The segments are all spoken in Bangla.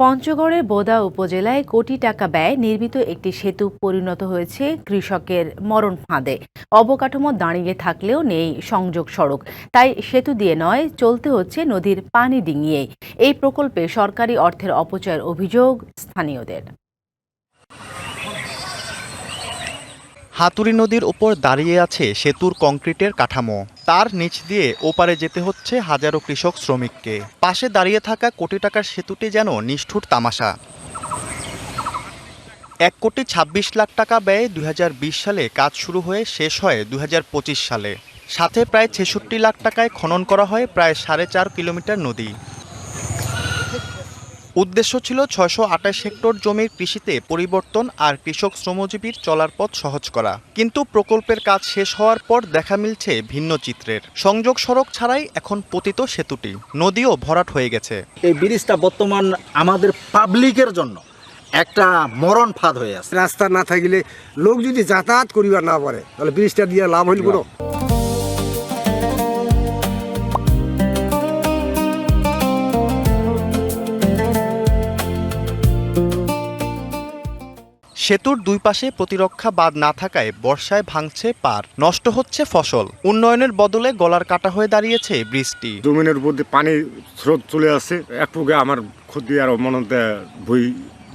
পঞ্চগড়ের বোদা উপজেলায় কোটি টাকা ব্যয়ে নির্মিত একটি সেতু পরিণত হয়েছে কৃষকের মরণ ফাঁদে। অবকাঠামো দাঁড়িয়ে থাকলেও নেই সংযোগ সড়ক, তাই সেতু দিয়ে নয়, চলতে হচ্ছে নদীর পানি ডিঙিয়ে। এই প্রকল্পে সরকারি অর্থের অপচয়ের অভিযোগ স্থানীয়দের। হাতুড়ি নদীর উপর দাঁড়িয়ে আছে সেতুর কংক্রিটের কাঠামো। তার নিচ দিয়ে ওপারে যেতে হচ্ছে হাজারো কৃষক শ্রমিককে। পাশে দাঁড়িয়ে থাকা কোটি টাকার সেতুটি যেন নিষ্ঠুর তামাশা। 1,26,00,000 টাকা ব্যয়ে 2020 সালে কাজ শুরু হয়ে শেষ হয় 2025 সালে। সাথে প্রায় 66 লাখ টাকায় খনন করা হয় প্রায় 4.5 কিলোমিটার নদী। উদ্দেশ্য ছিল 628 হেক্টর জমির কৃষিতে পরিবর্তন আর কৃষক শ্রমজীবীর চলার পথ সহজ করা। কিন্তু প্রকল্পের কাজ শেষ হওয়ার পর দেখা মিলছে ভিন্ন চিত্রের। সংযোগ সড়ক ছাড়াই এখন পতিত সেতুটি, নদীও ভরাট হয়ে গেছে। এই ব্রিজটা বর্তমান আমাদের পাবলিকের জন্য একটা মরণ ফাঁদ হয়ে আছে। রাস্তা না থাকলে লোক যদি যাতায়াত করিবার না পারে তাহলে ব্রিজটা দিয়ে লাভ হইল কোনো। সেতুর দুই পাশে প্রতিরক্ষা বাঁধ না থাকায় বর্ষায় ভাঙছে পার, নষ্ট হচ্ছে ফসল। উন্নয়নের বদলে গলার কাটা হয়ে দাঁড়িয়েছে ব্রিজটি। জমিনের উপর দিয়ে পানি স্রোত চলে আসছে, একটু আমার ক্ষতি আর মনতে বই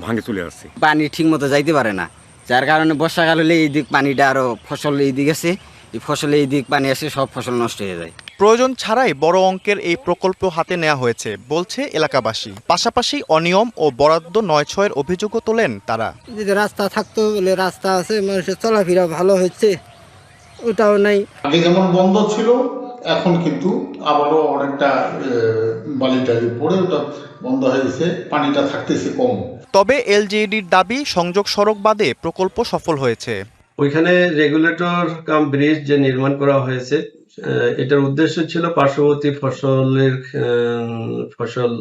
ভাঙে চলে আসছে। পানি ঠিক মতো যাইতে পারে না, যার কারণে বর্ষাকাল হলে এই দিক পানিটা আরো ফসল এই দিক আছে, এই ফসলে এই দিক পানি আসে, সব ফসল নষ্ট হয়ে যায়। প্রয়োজন ছাড়াই বড় অঙ্কের এই প্রকল্প হাতে নেওয়া হয়েছে বলছে এলাকাবাসী। পাশাপাশি অনিয়ম ও বরাদ্দ 9/6-এর অভিযোগও তোলেন তারা। যদি রাস্তা থাকতো বলে, রাস্তা আছে, মানুষের চলাফেরা ভালো হচ্ছে, ওটাও নাই। আগে যেমন বন্ধ ছিল, এখন কিন্তু আবারও অনেকটা বালিটালি পড়ে ওটা বন্ধ হয়েছে, পানিটা থাকতেছে কম। তবে এলজিইডির দাবি সংযোগ সড়ক বাদে প্রকল্প সফল হয়েছে। ওইখানে রেগুলেটর কাম ব্রিজ যে নির্মাণ করা হয়েছে, এটার উদ্দেশ্য ছিল পার্শ্ববর্তী ফসল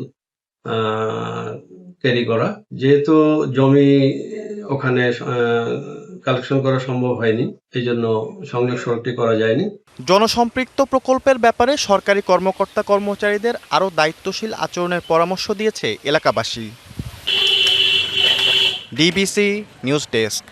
ক্যারি করা। যেহেতু জমি ওখানে কালেকশন করা সম্ভব হয়নি, এই জন্য সংযোগ সড়কটি করা যায়নি। জনসম্পৃক্ত প্রকল্পের ব্যাপারে সরকারি কর্মকর্তা কর্মচারীদের আরও দায়িত্বশীল আচরণের পরামর্শ দিয়েছে এলাকাবাসী। DBC news desk.